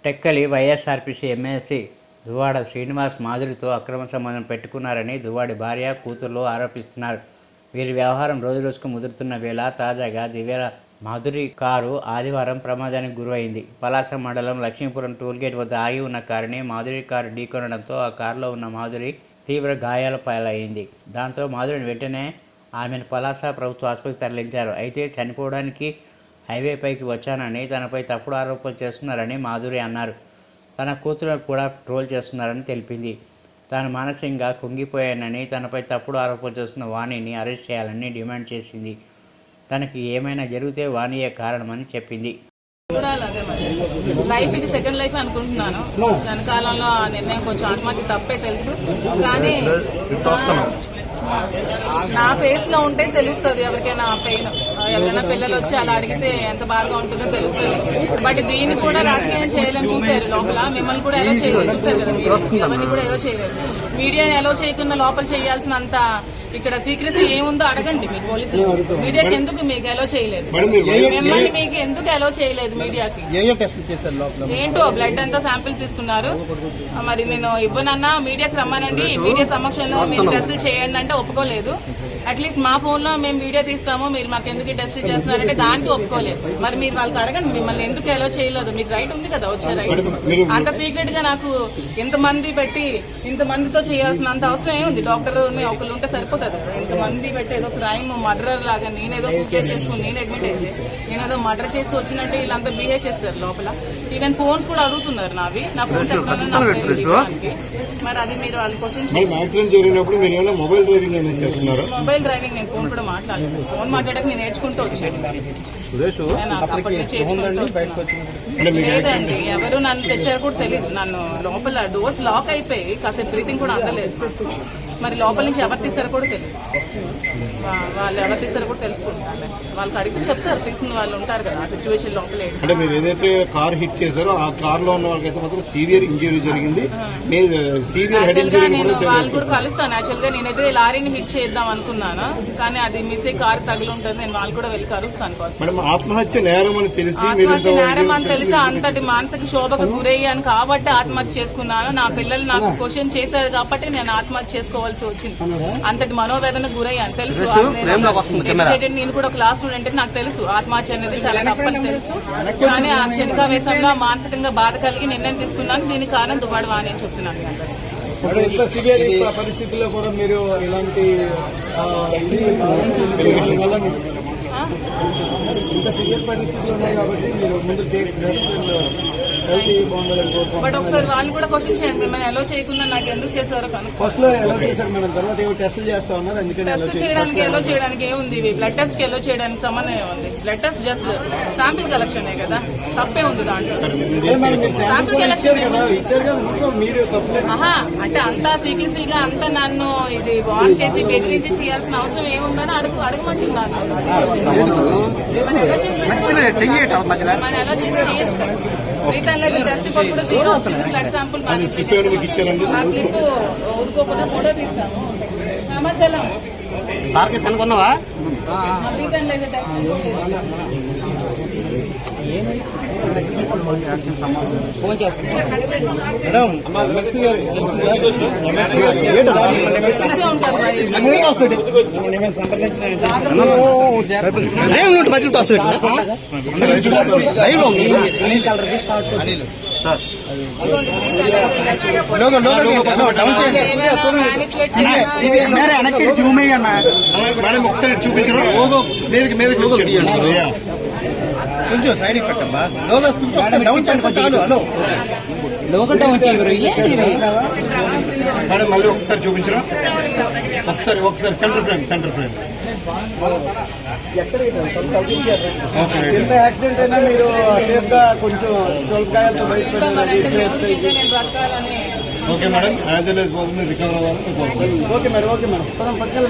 Tekkali YSRPC MLC Duvvada Srinivas మాధురితో అక్రమ సంబంధం పెట్టుకున్నారని దువ్వాడి భార్య, కూతుర్లు ఆరోపిస్తున్నారు. వీరి వ్యవహారం రోజురోజుకు ముదురుతున్న వేళ తాజాగా దివ్యాల మాధురి కారు ఆదివారం ప్రమాదానికి గురైంది. పలాస మండలం లక్ష్మీపురం టోల్గేట్ వద్ద ఆగి ఉన్న కారుని మాధురి కారు ఢీకొనడంతో ఆ కారులో ఉన్న మాధురి తీవ్ర గాయాల పాలైంది. దాంతో మాధురిని వెంటనే ఆమెను పలాస ప్రభుత్వ ఆసుపత్రికి తరలించారు. అయితే చనిపోవడానికి హైవేపైకి వచ్చానని తనపై తప్పుడు ఆరోపణలు చేస్తున్నారని మాధురి అన్నారు. తన కూతురు కూడా ట్రోల్ చేస్తున్నారని తెలిపింది. తాను మానసికంగా కుంగిపోయానని, తనపై తప్పుడు ఆరోపణలు చేస్తున్న వాణిని అరెస్ట్ చేయాలని డిమాండ్ చేసింది. తనకి ఏమైనా జరిగితే వాణియే కారణమని చెప్పింది. లైఫ్ ఇది సెకండ్ లైఫ్ అనుకుంటున్నాను. వెనకాలంలో ఆ నిర్ణయం కొంచెం ఆత్మహత్య తప్పే తెలుసు, కానీ నా ఫేస్ లో ఉంటే తెలుస్తుంది ఎవరికైనా పెయిన్. ఎవరైనా పిల్లలు వచ్చి అలా అడిగితే ఎంత బాగా ఉంటుందో తెలుస్తుంది. బట్ దీన్ని కూడా రాజకీయం చేయాలని చూశారు లోపల. మిమ్మల్ని కూడా ఎలా చేయలేదు చూశారు కదా, ఎవరిని కూడా ఎలా చేయలేదు. మీడియా ఎలా చేయకుండా లోపల చేయాల్సినంత ఇక్కడ సీక్రెసీ ఏముందో అడగండి మీరు పోలీసులు. మీడియాకి ఎందుకు మీకు ఎలా చేయలేదు, మిమ్మల్ని మీకు ఎందుకు ఎలా చేయలేదు మీడియాకి? ఏంటో బ్లడ్ అంతా శాంపిల్స్ తీసుకున్నారు. మరి నేను ఇవ్వనన్నా మీడియాకి రమ్మనండి, మీడియా సమక్షంలో మీరు టెస్టులు చేయండి అంటే ఒప్పుకోలేదు. అట్లీస్ట్ మా ఫోన్ లో మేము వీడియో తీస్తాము, మీరు మాకు ఎందుకు టెస్ట్ చేస్తున్నారంటే దానికి ఒప్పుకోలేదు. మరి మీరు వాళ్ళకి అడగండి మిమ్మల్ని ఎందుకు ఎలా చేయలేదు. మీకు రైట్ ఉంది కదా, వచ్చే రైట్. అంత సీక్రెట్ గా నాకు ఇంతమంది పెట్టి ఇంతమందితో చేయాల్సినంత అవసరం ఏముంది? డాక్టర్ ఒకళ్ళు ఉంటే సరిపోతుంది. ఇంతమంది పెట్టి ఏదో క్రైమ్ మర్డర్ లాగా నేనేదో సూసైడ్ చేసుకుని నేను అడ్మిట్ అయింది, నేనేదో మర్డర్ చేసి వచ్చినట్టే వీళ్ళంతా బిహేవ్ చేస్తారు లోపల. ఈవెన్ ఫోన్స్ కూడా అడుగుతున్నారు నావి, నా ఫోన్స్ ఎక్కడన్నా మరి అది మీరు వాళ్ళ క్వశ్చన్ మొబైల్ డ్రైవింగ్ నేను ఫోన్ కూడా మాట్లాడలేదు. ఫోన్ మాట్లాడక నేను నేర్చుకుంటూ వచ్చాను. లేదండి, ఎవరు నన్ను తెచ్చారో కూడా తెలియదు. నన్ను లోపల డోర్స్ లాక్ అయిపోయి కాసేపు బ్రీతింగ్ కూడా అందలేదు. మరి లోపల నుంచి ఎవరు తీస్తారో కూడా తెలియదు. వాళ్ళు ఎవరు తీస్తారో కూడా తెలుసుకుంటారు. వాళ్ళకి అడిగి చెప్తారు, తెలిసిన వాళ్ళు ఉంటారు కదా ఆ సిచ్యువేషన్ లోపల. అంటే మీరు ఏదైతే కార్ హిట్ చేశారో ఆ కార్ లో ఉన్న వాళ్ళకైతే మాత్రం సివియర్ ఇంజరీ జరిగింది. నేను వాళ్ళు కూడా కలుస్తాను. యాక్చువల్ గా నేనైతే లారీని హిట్ చేద్దాం అనుకున్నాను, కానీ అది మిస్ అయ్యి కారు తగిలి ఉంటుంది. నేను వాళ్ళు కూడా వెళ్ళి కలుస్తాను. ఆత్మహత్య నేరం అని తెలిసి అంతటి మానసిక శోభకు గురయ్యాను కాబట్టి ఆత్మహత్య చేసుకున్నాను. నా పిల్లలు నాకు క్వశ్చన్ చేశారు కాబట్టి నేను ఆత్మహత్య చేసుకోవాల్సి వచ్చింది. అంతటి మనోవేదనకు గురయ్యాను తెలుసు. నేను కూడా క్లాస్ స్టూడెంట్, నాకు తెలుసు ఆత్మహత్య అనేది చాలా తప్పని తెలుసు. కానీ ఆ క్షణికావేశంలో మానసికంగా బాధ కలిగి నిర్ణయం తీసుకున్నాను. దీనికి కారణం దువ్వాడ వాణి అని చెప్తున్నాను. పరిస్థితుల్లో కూడా మీరు ఇలాంటి ఇంత సివియర్ పరిస్థితులు ఉన్నాయి కాబట్టి మీరు ముందు బట్ ఒకసారి వాళ్ళు కూడా క్వశ్చన్ చేయండి, మిమ్మల్ని ఎలా చేయకుండా నాకు ఎందుకు చేస్తారో ఫస్ట్ లో ఎలా చేశారు మేడం? తర్వాత టెస్టులు చేస్తా ఉన్నారు, అందుకని టెస్ట్ చేయడానికి ఎలా చేయడానికి ఏముంది? బ్లడ్ టెస్ట్ కి ఎలా చేయడానికి సంబంధం ఏముంది? Blood test just sample collection కదా, తప్పే ఉంది దాంట్లో. శాంపిల్ కలెక్షన్ అంటే అంతా సీక్రెసీగా అంతా నన్ను ఇది వాన్ చేసి బెదిరించి చేయాల్సిన అవసరం ఏముందని అడగమంటున్నాను. మనం ఎలా చేసి చేయొచ్చు కదా. టెస్ట్ కూడా జీరో వచ్చింది. బ్లడ్ శాంపుల్ ఆ స్లిప్ ఊరుకోకుండా ఫోటో తీస్తాము. సమాచారం అనుకున్నావా? బడ్జెట్ వస్తుంది. ఒకసారి చూపించరు కొంచెం సైడ్ పెట్టమ్మా. లోగోస్ కొంచెం ఒకసారి డౌన్ చేస్తే చాలు. హలో మేడం మళ్ళీ ఒకసారి చూపించరా? ఒకసారి సెంటర్ ఫ్రేమ్ ఎంత యాక్సిడెంట్ అయినా మీరు సేఫ్ గా కొంచెం చొలకాయలతో బయటపడాలి. Okay madam, as well as recover అవ్వాలి. ఓకే మేడం, పక్కన